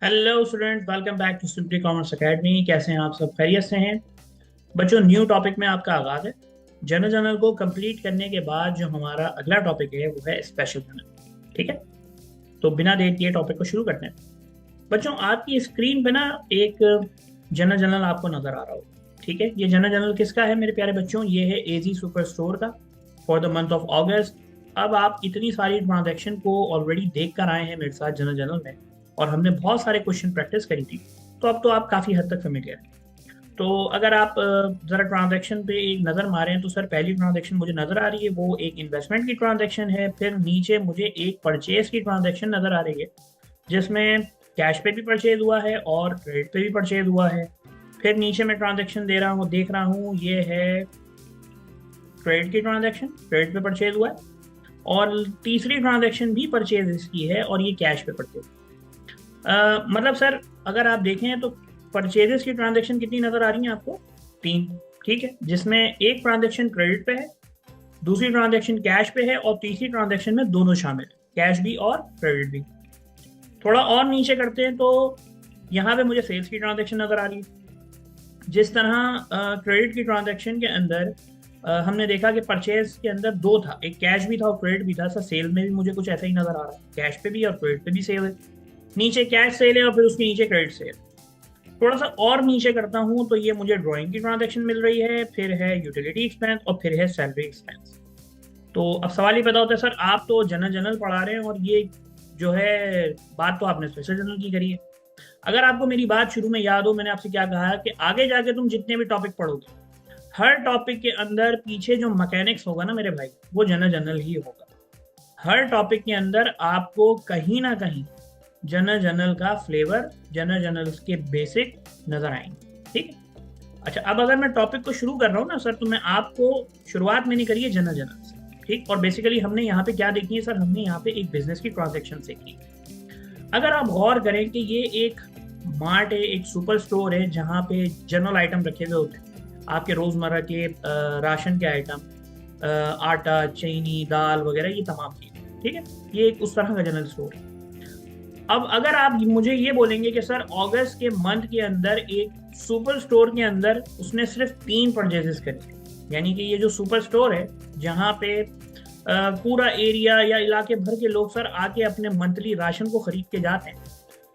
Hello students, welcome back to Simply Commerce Academy. कैसे हैं आप सब? खैरियत से हैं बच्चों? न्यू टॉपिक में आपका आगाज है। जनरल को कंप्लीट करने के बाद जो हमारा अगला टॉपिक है वो है स्पेशल जनरल। ठीक है, तो बिना देर किए टॉपिक को शुरू करते हैं। बच्चों, आपकी स्क्रीन पे ना एक जनरल आपको नजर आ रहा हो। ठीक है, ये जनरल किसका है मेरे प्यारे बच्चों? ये है एजी सुपर स्टोर का फॉर द मंथ ऑफ अगस्त। अब आप इतनी सारी ट्रांजैक्शन को ऑलरेडी देख कर आए हैं मेरे साथ जनरल में, और हमने बहुत सारे क्वेश्चन प्रैक्टिस करी थी, तो अब तो आप काफ़ी हद तक फेमिलियर हैं। तो अगर आप ज़रा ट्रांजैक्शन पे एक नज़र मारें तो सर, पहली ट्रांजैक्शन मुझे नज़र आ रही है वो एक इन्वेस्टमेंट की ट्रांजैक्शन है। फिर नीचे मुझे एक परचेज की ट्रांजैक्शन नज़र आ रही है जिसमें कैश पे भी परचेज हुआ है और क्रेडिट पे भी परचेज हुआ है। फिर नीचे मैं ट्रांजैक्शन दे रहा हूँ, देख रहा हूँ, ये है क्रेडिट की ट्रांजैक्शन, क्रेडिट पे परचेज हुआ है। और तीसरी ट्रांजैक्शन भी परचेज इसकी है और ये कैश पे परचेज। मतलब सर, अगर आप देखें तो परचेजेस की ट्रांजैक्शन कितनी नजर आ रही है आपको? तीन। ठीक है, जिसमें एक ट्रांजैक्शन क्रेडिट पे है, दूसरी ट्रांजैक्शन कैश पे है और तीसरी ट्रांजैक्शन में दोनों शामिल है, कैश भी और क्रेडिट भी। थोड़ा और नीचे करते हैं तो यहाँ पे मुझे सेल्स की ट्रांजैक्शन नजर आ रही है। जिस तरह क्रेडिट की ट्रांजैक्शन के अंदर हमने देखा कि परचेज के अंदर दो था, एक कैश भी था और क्रेडिट भी था, सर सेल में भी मुझे कुछ ऐसा ही नजर आ रहा है, कैश पे भी और क्रेडिट पे भी सेल है। नीचे कैश सेल है और फिर उसके नीचे क्रेडिट सेल। थोड़ा सा और नीचे करता हूँ तो ये मुझे ड्राइंग की ट्रांजैक्शन मिल रही है, फिर है यूटिलिटी एक्सपेंस और फिर है सैलरी एक्सपेंस। तो अब सवाल ये पैदा होता है, सर आप तो जनरल पढ़ा रहे हैं और ये जो है बात तो आपने स्पेशल जनरल की करी है। अगर आपको मेरी बात शुरू में याद हो, मैंने आपसे क्या कहा कि आगे जाके तुम जितने भी टॉपिक पढ़ोगे, हर टॉपिक के अंदर पीछे जो मैकेनिक्स होगा ना मेरे भाई, वो जनरल ही होगा। हर टॉपिक के अंदर आपको कहीं ना कहीं जनरल का फ्लेवर, जनरल के बेसिक नजर आएंगे। ठीक है। अच्छा, अब अगर मैं टॉपिक को शुरू कर रहा हूँ ना सर, तो मैं आपको शुरुआत में नहीं करी है जनरल से। ठीक, और बेसिकली हमने यहाँ पे क्या देखी है सर? हमने यहाँ पे एक बिजनेस की ट्रांजेक्शन देखी। अगर आप गौर करें कि ये एक मार्ट है, एक सुपर स्टोर है जहाँ पे जनरल आइटम रखे हुए होते हैं, आपके रोजमर्रा के राशन के आइटम, आटा, चीनी, दाल वगैरह, ये तमाम चीजें। ठीक है, ये एक उस तरह का जनरल स्टोर है। अब अगर आप मुझे ये बोलेंगे कि सर अगस्त के मंथ के अंदर एक सुपर स्टोर के अंदर उसने सिर्फ 3 परचेजेस करे, यानी कि ये जो सुपर स्टोर है जहाँ पे पूरा एरिया या इलाके भर के लोग सर आके अपने मंथली राशन को खरीद के जाते हैं,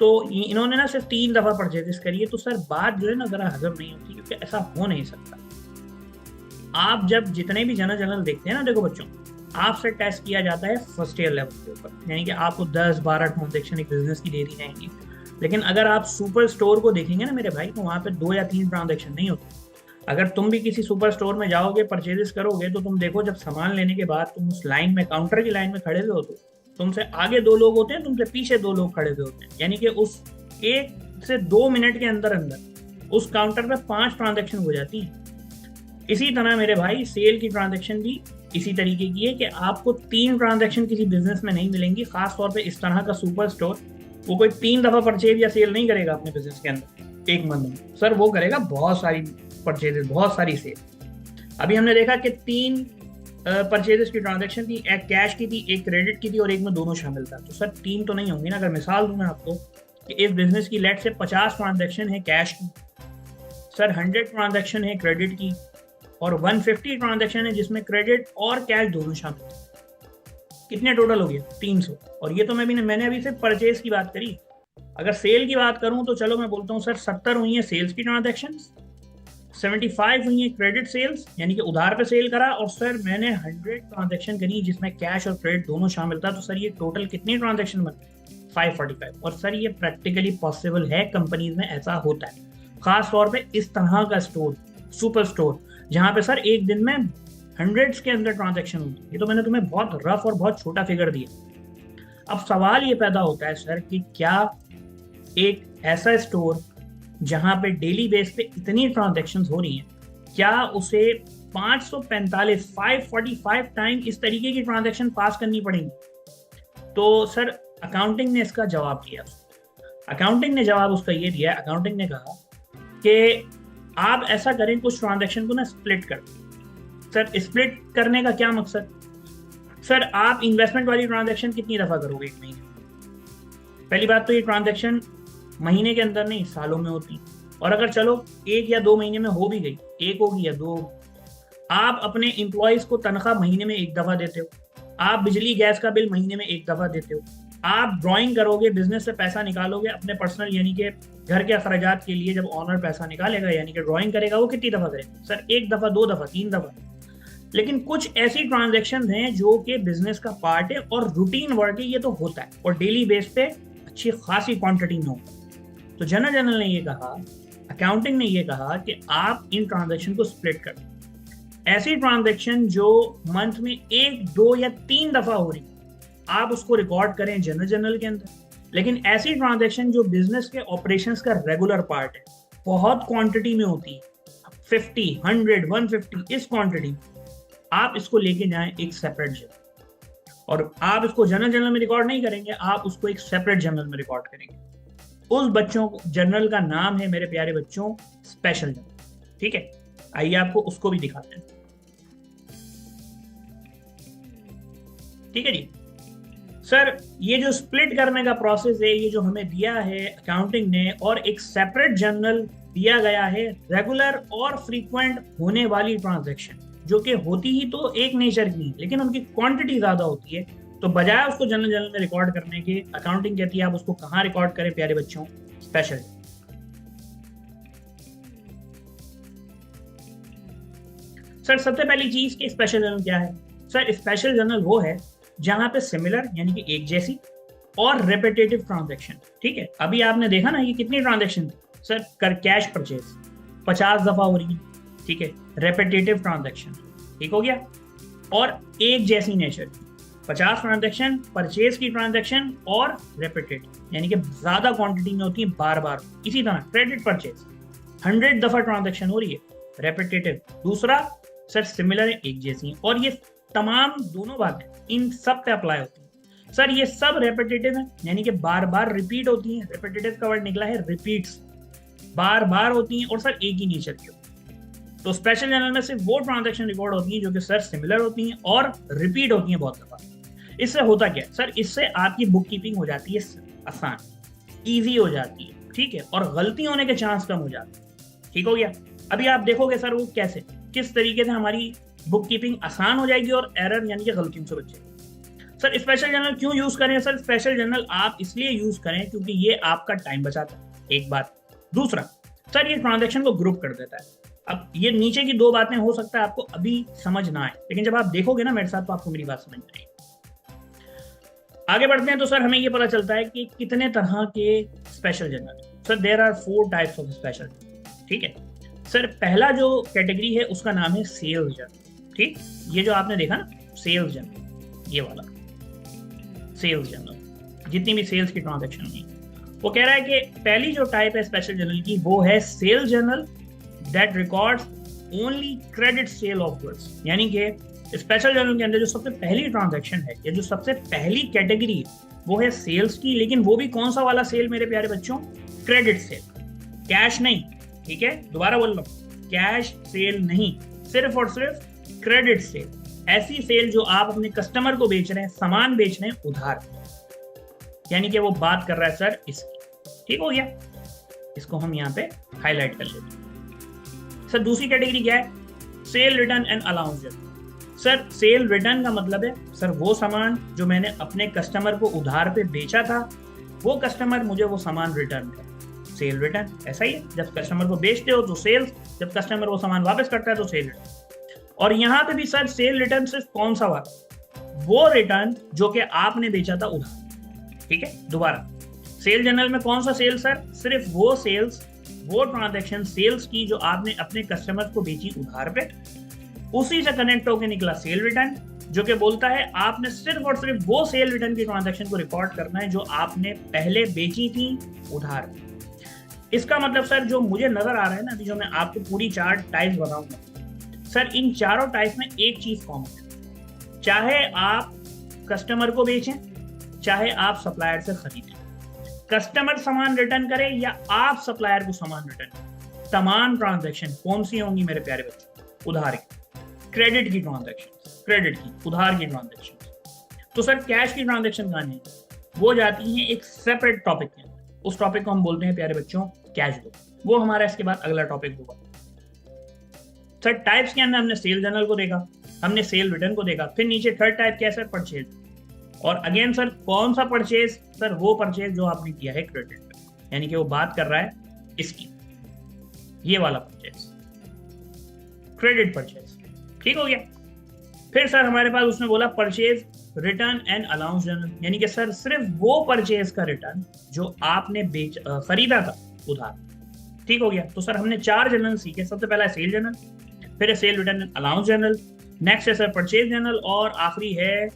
तो इन्होंने ना सिर्फ 3 दफा परचेजेस करी है, तो सर बात जो है ना जरा हजम नहीं होती, क्योंकि ऐसा हो नहीं सकता। आप जब जितने भी जनरल देखते हैं ना, देखो बच्चों, आपसे टेस्ट किया जाता है फर्स्ट ईयर लेवल के ऊपर, यानी कि आपको 10-12 ट्रांजेक्शन एक बिजनेस की दे दी जाएंगी। लेकिन अगर आप सुपर स्टोर को देखेंगे ना मेरे भाई, तो वहां पे 2 या 3 ट्रांजेक्शन नहीं होते। अगर तुम भी किसी सुपर स्टोर में जाओगे, परचेजेस करोगे, तो तुम देखो जब सामान लेने के बाद तुम उस लाइन में, काउंटर की लाइन में खड़े हुए होते हो, तुमसे आगे 2 लोग होते हैं, तुमसे पीछे 2 लोग खड़े हुए होते हैं, यानी कि उस 1 से 2 मिनट के अंदर अंदर उस काउंटर पे 5 ट्रांजेक्शन हो जाती हैं। इसी तरह मेरे भाई सेल की ट्रांजेक्शन भी इसी तरीके की है कि आपको 3 ट्रांजेक्शन किसी बिजनेस में नहीं मिलेंगी, खास तौर पे इस तरह का सुपर स्टोर। वो कोई 3 दफा परचेज या सेल नहीं करेगा अपने बिजनेस के अंदर एक मंथ में, सर वो करेगा बहुत सारी परचेजेस, बहुत सारी सेल। अभी हमने देखा कि 3 परचेजेस की ट्रांजेक्शन थी, एक कैश की थी, एक क्रेडिट की थी और एक में दोनों शामिल था, तो सर 3 तो नहीं होंगी ना। अगर मिसाल दूं मैं आपको कि इस बिजनेस की लेट से 50 ट्रांजेक्शन है कैश की, सर 100 ट्रांजेक्शन है क्रेडिट की, और 150 ट्रांजेक्शन है जिसमें क्रेडिट और कैश दोनों शामिल है। कितने टोटल हो गए? 300। और ये तो मैंने अभी सिर्फ परचेज की बात करी। अगर सेल की बात करूं तो चलो मैं बोलता हूं सर, 70 हुई है सेल्स की ट्रांजेक्शन, 75 हुई है क्रेडिट सेल्स, यानी कि उधार पे सेल करा, और सर मैंने 100 ट्रांजेक्शन करी जिसमें कैश और क्रेडिट दोनों शामिल था। तो सर ये टोटल कितनी ट्रांजेक्शन बनी? 545। और सर ये प्रैक्टिकली पॉसिबल है, कंपनीज में ऐसा होता है, खास तौर पे इस तरह का स्टोर, सुपर स्टोर, जहां पे सर एक दिन में हंड्रेड्स के अंदर ट्रांजेक्शन होती है। ये तो मैंने तुम्हें बहुत रफ और बहुत छोटा फिगर दिया। अब सवाल ये पैदा होता है सर कि क्या एक ऐसा स्टोर जहां पे डेली बेस पे इतनी ट्रांजेक्शन्स हो रही हैं, क्या उसे 545 टाइम इस तरीके की ट्रांजेक्शन पास करनी पड़ेगी? तो सर अकाउंटिंग ने इसका जवाब दिया। अकाउंटिंग ने जवाब उसका ये दिया, अकाउंटिंग ने कहा कि आप ऐसा करें, कुछ ट्रांजेक्शन को ना स्प्लिट कर। सर स्प्लिट करने का क्या मकसद? सर आप इन्वेस्टमेंट वाली ट्रांजेक्शन कितनी दफा करोगे एक महीने? पहली बात तो ये ट्रांजेक्शन महीने के अंदर नहीं, सालों में होती। और अगर चलो 1 या 2 महीने में हो भी गई, एक होगी या दो होगी, आप अपने एम्प्लॉयज को तनख्वाह महीने में एक दफा देते हो, आप बिजली गैस का बिल महीने में एक दफा देते हो, आप ड्राइंग करोगे, बिजनेस से पैसा निकालोगे अपने पर्सनल यानी कि घर के अखराजात के लिए, जब ऑनर पैसा निकालेगा यानी कि ड्राइंग करेगा, वो कितनी दफा करेगा सर? एक दफा, दो दफा, तीन दफा। लेकिन कुछ ऐसी ट्रांजेक्शन हैं जो कि बिजनेस का पार्ट है और रूटीन वर्क है, ये तो होता है और डेली बेस पे अच्छी खासी क्वांटिटी में होता है। तो जनरल ने ये कहा, अकाउंटिंग ने ये कहा कि आप इन ट्रांजेक्शन को स्प्लिट कर दें। ऐसी ट्रांजेक्शन जो मंथ में 1, 2 या 3 दफा हो रही, आप उसको रिकॉर्ड करें जनरल के अंदर। लेकिन ऐसी ट्रांजेक्शन जो बिजनेस के ऑपरेशंस का रेगुलर पार्ट है, बहुत क्वांटिटी में होती है, 50, 100, 150, इस क्वांटिटी, आप इसको लेके जाएं एक सेपरेट जर्नल, और आप इसको जनरल में रिकॉर्ड नहीं करेंगे, आप उसको एक सेपरेट जर्नल में रिकॉर्ड करेंगे। उस बच्चों को जर्नल का नाम है, मेरे प्यारे बच्चों, स्पेशल जर्नल। ठीक है, आइए आपको उसको भी दिखाते हैं। ठीक है जी सर, ये जो स्प्लिट करने का प्रोसेस है, ये जो हमें दिया है अकाउंटिंग ने, और एक सेपरेट जर्नल दिया गया है रेगुलर और फ्रीक्वेंट होने वाली ट्रांजैक्शन, जो कि होती ही तो एक नेचर की, लेकिन उनकी क्वांटिटी ज्यादा होती है। तो बजाय उसको जर्नल में रिकॉर्ड करने के, अकाउंटिंग कहती है आप उसको कहाँ रिकॉर्ड करें प्यारे बच्चों? स्पेशल। सर सबसे पहली चीज कि स्पेशल जर्नल क्या है? सर स्पेशल जर्नल वो है जहां पे सिमिलर यानी कि एक जैसी और रेपिटेटिव ट्रांजैक्शन। ठीक है, अभी आपने देखा ना ये कितनी ट्रांजैक्शन थी सर? कर कैश परचेज 50 दफा हो रही है, ठीक है, रेपिटेटिव ट्रांजैक्शन, ठीक हो गया। और एक जैसी नेचर, 50 ट्रांजैक्शन, परचेज की ट्रांजैक्शन और रेपिटेटिव यानी कि ज्यादा क्वांटिटी में होती है, बार बार। इसी तरह क्रेडिट परचेज 100 दफा ट्रांजैक्शन हो रही है, रेपिटेटिव। दूसरा सर सिमिलर है, एक जैसी है। और ये तमाम दोनों बातें इन सब पे अप्लाई होती है। सर ये सब रेपिटेटिव है यानी कि बार बार रिपीट होती है, रेपिटेटिव का वर्ड निकला है रिपीट्स, बार बार होती हैं और सर एक ही नेचर की होती है। तो स्पेशल जर्नल में सिर्फ वो ट्रांजैक्शन रिकॉर्ड होती है जो कि सर सिमिलर होती हैं और रिपीट होती हैं बहुत दफा। इससे होता क्या सर? इससे आपकी बुक कीपिंग हो जाती है आसान, ईजी हो जाती है, ठीक है, और गलती होने के चांस कम हो जाते हैं। ठीक हो गया। अभी आप देखोगे सर वो कैसे, किस तरीके से हमारी बुक कीपिंग आसान हो जाएगी और एरर यानी कि गलतियों से बचेगी। सर स्पेशल जर्नल क्यों यूज करें? सर स्पेशल जर्नल आप इसलिए यूज करें क्योंकि ये आपका टाइम बचाता है, एक बात। दूसरा सर ये ट्रांजैक्शन को ग्रुप कर देता है। अब ये नीचे की दो बातें हो सकता है आपको अभी समझ ना आए, लेकिन जब आप देखोगे ना मेरे साथ तो आपको मेरी बात समझ में आएगी। आगे बढ़ते हैं तो सर हमें ये पता चलता है कि कितने तरह के special journal. Sir there are 4 types of special. ठीक है सर, पहला जो कैटेगरी है उसका नाम है सेल्स जर्नल। ठीक, ये जो आपने देखा ना सेल्स जर्नल, ये वाला सेल्स जर्नल, जितनी भी सेल्स की ट्रांजैक्शन हुई, वो कह रहा है कि पहली जो टाइप है स्पेशल जर्नल की वो है sales journal that records only credit sale of goods. यानी कि स्पेशल जर्नल के अंदर जो सबसे पहली ट्रांजैक्शन है या जो सबसे पहली कैटेगरी है वो है सेल्स की, लेकिन वो भी कौन सा वाला सेल मेरे प्यारे बच्चों? क्रेडिट सेल, कैश नहीं। ठीक है, दोबारा बोल रहा हूं, कैश सेल नहीं, सिर्फ और सिर्फ क्रेडिट सेल। ऐसी सेल जो आप अपने कस्टमर को बेच रहे हैं, सामान बेच रहे हैं उधार, यानी कि वो बात कर रहा है सर इसकी। ठीक हो गया, इसको हम यहाँ पे हाईलाइट कर लेते हैं। सर दूसरी कैटेगरी क्या है? Cell return and allowance journal. Sir cell return का मतलब है सर वो सामान जो मैंने अपने कस्टमर को उधार पे बेचा था, वो कस्टमर मुझे वो सामान रिटर्न करे, सेल रिटर्न। ऐसा ही है, जब कस्टमर को बेचते हो तो सेल्स, जब कस्टमर वो सामान वापस करता है तो सेल रिटर्न। और यहाँ पे भी सर सेल रिटर्न सिर्फ कौन सा वाला? वो रिटर्न जो कि आपने बेचा था उधार। ठीक है, दोबारा सेल जर्नल में कौन सा सेल सर? सिर्फ वो सेल्स, वो ट्रांजैक्शन सेल्स की जो आपने अपने कस्टमर को बेची उधार पे, उसी से कनेक्ट होकर निकला सेल रिटर्न, जो कि बोलता है आपने सिर्फ और सिर्फ वो सेल रिटर्न की ट्रांजैक्शन को रिकॉर्ड करना है जो आपने पहले बेची थी उधार। इसका मतलब सर जो मुझे नजर आ रहा है ना अभी, जो मैं आपको पूरी 4 टाइप्स बताऊंगा सर, इन चारों टाइप में एक चीज कॉमन है, चाहे आप कस्टमर को बेचें, चाहे आप सप्लायर से खरीदें, कस्टमर सामान रिटर्न करे या आप सप्लायर को सामान रिटर्न करें, तमाम ट्रांजैक्शन कौन सी होंगी मेरे प्यारे बच्चों? उधार की, क्रेडिट की ट्रांजैक्शन, क्रेडिट की, उधार की ट्रांजैक्शन। तो सर कैश की ट्रांजैक्शन कहां है? वो जाती हैं एक सेपरेट टॉपिक के अंदर, उस टॉपिक को हम बोलते हैं प्यारे बच्चों कैश बुक। वो हमारा इसके बाद अगला टॉपिक होगा। सर टाइप्स के अंदर हमने सेल जर्नल को देखा, हमने सेल रिटर्न को देखा, फिर नीचे थर्ड टाइप क्या है सर, परचेज। और अगेन सर कौन सा परचेज, सर वो परचेज जो आपने किया है क्रेडिट पे, यानी कि वो बात कर रहा है इसकी, ये वाला परचेज, क्रेडिट परचेज। ठीक हो गया। फिर सर हमारे पास उसने बोला purchase return and allowance journal, यानी कि सर सिर्फ वो परचेज का रिटर्न जो आपने खरीदा था उधार। ठीक हो गया। तो सर हमने 4 जर्नल सीखे। सबसे पहला है सेल जर्नल, फिर है cell return and allowance journal, next है सर परचेज जर्नल, और आखिरी है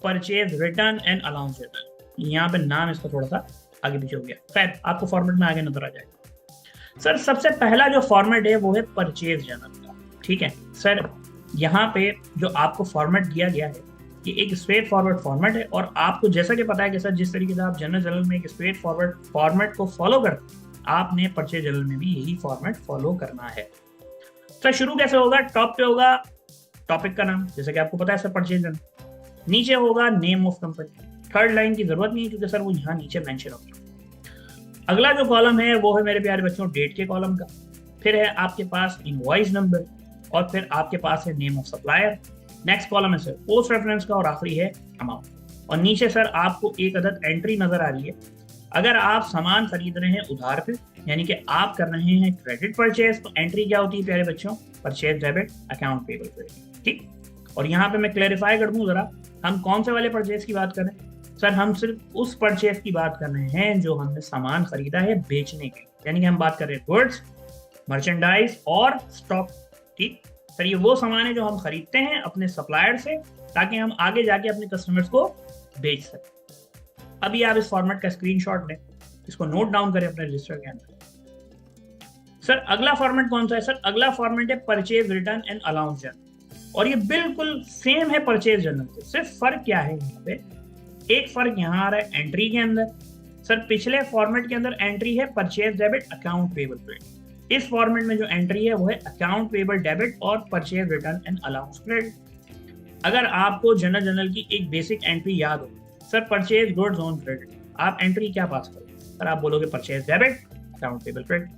purchase return and allowance journal. यहाँ पे नाम इसका थोड़ा सा आगे पीछे हो गया, खैर आपको फॉर्मेट में आगे नजर आ जाएगा। सर सबसे पहला जो फॉर्मेट है वो है परचेज जर्नल का। ठीक है सर, यहाँ पे जो आपको फॉर्मेट दिया गया है ये एक स्ट्रेट फॉरवर्ड फॉर्मेट है, और आपको जैसा कि पता है कि सर जिस तरीके से आप जनरल जर्नल में एक स्ट्रेट फॉरवर्ड फॉर्मेट को फॉलो करते हैं, आपने परचेज जर्नल में भी यही फॉर्मेट फॉलो करना है। सर शुरू कैसे होगा, टॉप पे होगा टॉपिक का नाम, जैसे कि आपको पता है सर परचेज जर्नल, नीचे होगा name of company, third line की जरूरत नहीं है क्योंकि सर वो यहाँ नीचे मेंशन होगी। अगला जो कॉलम है वो है मेरे प्यारे बच्चों डेट के कॉलम का, फिर है आपके पास इनवॉइस नंबर, और फिर आपके पास है name of supplier, next column है सर पोस्ट रेफरेंस का, और आखिरी है अमाउंट। और नीचे सर आपको एक अदद एंट्री नजर आ रही है, अगर आप सामान खरीद रहे हैं उधार पे, यानी कि आप कर रहे हैं क्रेडिट परचेज, तो एंट्री क्या होती है प्यारे बच्चों, purchase debit account payable credit. ठीक, और यहाँ पे मैं क्लेरिफाई कर दूं जरा, हम कौन से वाले परचेज की बात कर रहे हैं सर, हम सिर्फ उस परचेज की बात कर रहे हैं जो हमने सामान खरीदा है बेचने के, यानी कि हम बात कर रहे हैं गुड्स, मर्चेंडाइज और स्टॉक। ठीक सर, ये वो सामान है जो हम खरीदते हैं अपने सप्लायर से ताकि हम आगे जाके अपने कस्टमर्स को बेच सकें। अभी आप इस फॉर्मेट का स्क्रीनशॉट लें, इसको नोट डाउन करें अपने रजिस्टर के अंदर। सर अगला फॉर्मेट कौन सा है सर, अगला फॉर्मेट है purchase return and allowance journal, और ये बिल्कुल सेम है परचेज जर्नल से, सिर्फ फर्क क्या है यहाँ पे, एक फर्क यहाँ आ रहा है एंट्री के अंदर। सर पिछले फॉर्मेट के अंदर एंट्री है purchase debit account payable credit, इस फॉर्मेट में जो एंट्री है वो है अकाउंट पेबल डेबिट और purchase return and allowance credit. अगर आपको जनरल जर्नल की एक बेसिक एंट्री याद हो sir, purchase goods on credit, आप एंट्री क्या पास करोगे सर, आप बोलोगे purchase debit account payable credit,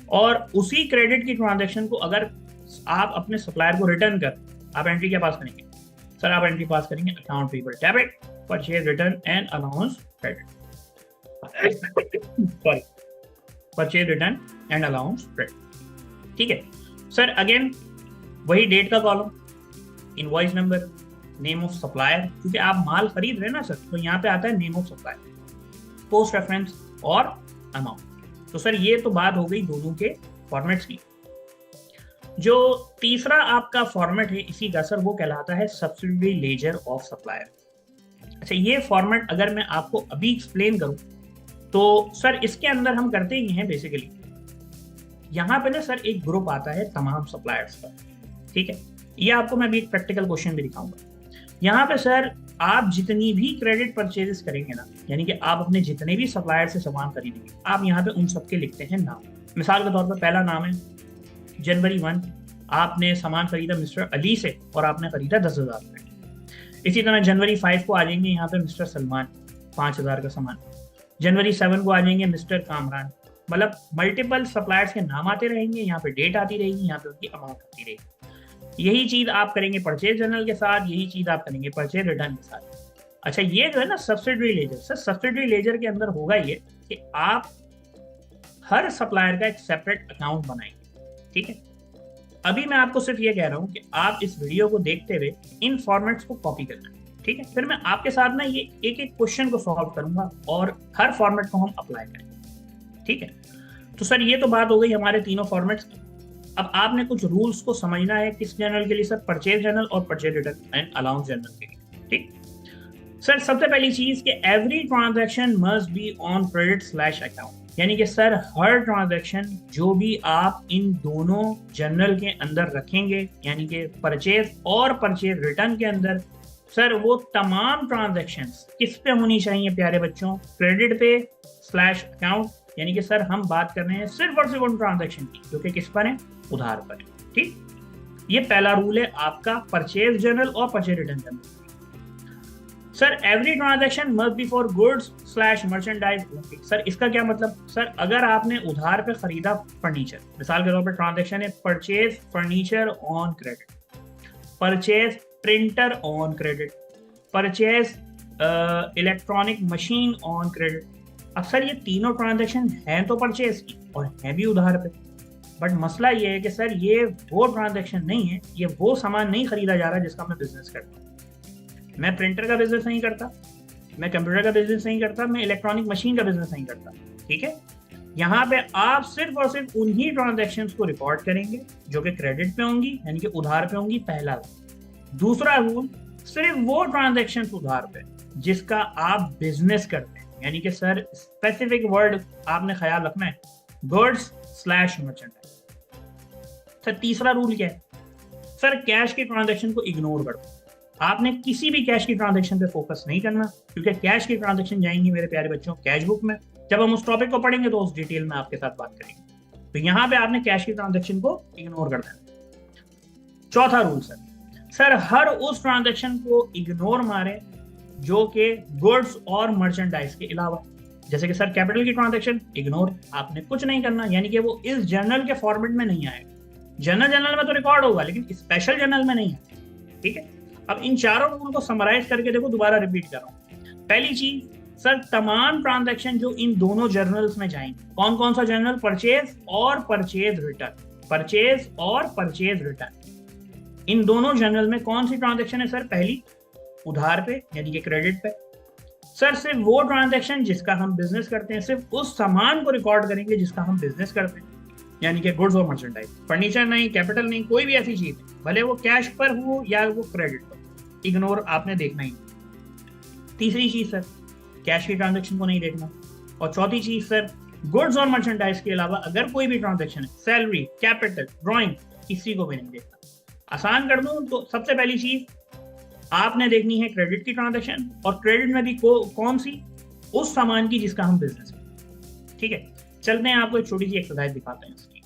और उसी क्रेडिट की ट्रांजैक्शन को अगर आप अपने सप्लायर को रिटर्न कर, आप एंट्री क्या पास करेंगे सर, आप एंट्री पास करेंगे account payable debit purchase return and allowance credit, sorry purchase return and allowance credit. ठीक है सर, अगेन वही डेट का column, invoice number, name of supplier, क्योंकि आप माल खरीद रहे हैं ना सर, तो यहाँ पे आता है name of supplier, post reference और अमाउंट। तो सर ये तो बात हो गई दोनों के फॉर्मेट्स की। जो तीसरा आपका फॉर्मेट है इसी का सर, वो कहलाता है सब्सिडरी लेजर ऑफ सप्लायर। अच्छा, ये फॉर्मेट अगर मैं आपको अभी एक्सप्लेन करूं तो सर इसके अंदर हम करते ही हैं बेसिकली, यहाँ पे ना सर एक ग्रुप आता है तमाम सप्लायर्स का। ठीक है, ये आपको मैं अभी एक प्रैक्टिकल क्वेश्चन भी दिखाऊंगा। यहाँ पे सर आप जितनी भी क्रेडिट परचेजेस करेंगे ना, यानी कि आप अपने जितने भी सप्लायर से सामान खरीदेंगे, आप यहाँ पे उन सबके लिखते हैं नाम। मिसाल के तौर पर पहला नाम है जनवरी 1, आपने सामान खरीदा मिस्टर अली से और आपने खरीदा 10,000 रुपये। इसी तरह जनवरी 5 को आ जाएंगे यहाँ पे मिस्टर सलमान, 5,000 का सामान। जनवरी 7 को आ जाएंगे मिस्टर कामरान। मतलब मल्टीपल सप्लायर्स के नाम आते रहेंगे, यहाँ पे डेट आती रहेगी, यहाँ पे उनकी अमाउंट आती रहेगी। यही चीज आप करेंगे परचेज जर्नल के साथ, यही चीज आप करेंगे परचेज रिटर्न के साथ। अच्छा, ये जो है ना subsidiary laser, sir subsidiary laser के अंदर होगा ये कि आप हर सप्लायर का एक सेपरेट अकाउंट बनाएंगे। ठीक है, अभी मैं आपको सिर्फ ये कह रहा हूँ कि आप इस वीडियो को देखते हुए इन फॉर्मेट्स को कॉपी करना। ठीक है, फिर मैं आपके साथ ना ये एक एक क्वेश्चन को सॉल्व करूंगा और हर फॉर्मेट को हम अप्लाई करेंगे। ठीक है, तो सर ये तो बात हो गई हमारे तीनों फॉर्मेट्स की। अब आपने कुछ रूल्स को समझना है किस जर्नल के लिए सर, परचेज जर्नल और purchase return and allowance journal के लिए। ठीक सर, सबसे पहली चीज कि every transaction must be on credit slash account, यानी कि सर हर ट्रांजैक्शन जो भी आप इन दोनों जर्नल के अंदर रखेंगे, यानी कि परचेज और परचेज रिटर्न के अंदर, सर वो तमाम ट्रांजैक्शंस किस पे होनी चाहिए प्यारे बच्चों, क्रेडिट पे स्लैश अकाउंट, यानी कि सर हम बात कर रहे हैं सिर्फ और सिर्फ उन ट्रांजैक्शन की जो कि किस पर है, उधार पर है। ठीक, ये पहला रूल है आपका परचेज जर्नल और purchase return journal. Sir every transaction must be for goods slash merchandise only. Sir इसका क्या मतलब? सर अगर आपने उधार पे खरीदा फर्नीचर, मिसाल के तौर पर ट्रांजैक्शन है purchase furniture on credit, purchase printer on credit, purchase electronic machine on credit. अब सर ये तीनों ट्रांजैक्शन हैं तो परचेज की और हैं भी उधार पे, बट मसला ये है कि सर ये वो ट्रांजैक्शन नहीं है, ये वो सामान नहीं खरीदा जा रहा जिसका मैं बिजनेस करता हूँ। मैं प्रिंटर का बिजनेस नहीं करता, मैं कंप्यूटर का बिजनेस नहीं करता, मैं इलेक्ट्रॉनिक मशीन का बिजनेस नहीं करता। ठीक है, यहाँ पे आप सिर्फ और सिर्फ उन्हीं ट्रांजैक्शन को रिकॉर्ड करेंगे जो कि क्रेडिट पे होंगी, यानी कि उधार पे होंगी, पहला। दूसरा रूल, सिर्फ वो ट्रांजैक्शन उधार पे जिसका आप बिजनेस करते हैं, यानी कि सर स्पेसिफिक वर्ड आपने ख्याल रखना है, गुड्स स्लैश मर्चेंडाइज। सर तीसरा रूल क्या है? सर कैश की ट्रांजैक्शन को इग्नोर कर दो। आपने किसी भी कैश की ट्रांजैक्शन पे फोकस नहीं करना, क्योंकि कैश की ट्रांजैक्शन जाएंगी मेरे प्यारे बच्चों कैश बुक में। जब हम उस टॉपिक को पढ़ेंगे तो उस डिटेल में आपके साथ बात करेंगे। तो यहाँ पे आपने कैश की ट्रांजैक्शन को इग्नोर कर देना। चौथा रूल सर हर उस ट्रांजैक्शन को इग्नोर मारे जो कि गुड्स और मर्चेंडाइज के अलावा। जैसे कि सर कैपिटल की ट्रांजैक्शन इग्नोर, आपने कुछ नहीं करना, यानी कि वो इस जर्नल के फॉर्मेट में नहीं आएगा। जर्नल में तो रिकॉर्ड होगा लेकिन स्पेशल जर्नल में नहीं है। ठीक है, अब इन चारों रूल को समराइज करके देखो, दोबारा रिपीट कर रहा हूँ। पहली चीज सर, तमाम ट्रांजैक्शन जो इन दोनों जर्नल्स में जाएंगे, कौन कौन सा जर्नल? परचेज और परचेज रिटर्न, परचेज और परचेज रिटर्न। इन दोनों जर्नल में कौन सी ट्रांजैक्शन है सर? पहली उधार पे यानी कि क्रेडिट पे। सर सिर्फ वो ट्रांजैक्शन जिसका हम बिजनेस करते हैं, सिर्फ उस सामान को रिकॉर्ड करेंगे जिसका हम बिजनेस करते हैं, यानी कि गुड्स और मर्चेंडाइज। फर्नीचर नहीं, कैपिटल नहीं, कोई भी ऐसी चीज नहीं, भले वो कैश पर हो या वो क्रेडिट पर, इग्नोर आपने देखना ही। तीसरी चीज सर, कैश की ट्रांजैक्शन को नहीं देखना। और चौथी चीज सर, गुड्स और मर्चेंडाइज के अलावा अगर कोई भी ट्रांजैक्शन है, सैलरी, कैपिटल, ड्राइंग, किसी को भी नहीं देखना। आसान कर दूं तो सबसे पहली चीज आपने देखनी है क्रेडिट की ट्रांजैक्शन, और क्रेडिट में भी कौन सी? उस सामान की जिसका हम बिजनेस करें। ठीक है, चलते हैं, आपको एक छोटी सी एक्सरसाइज दिखाते हैं इसकी।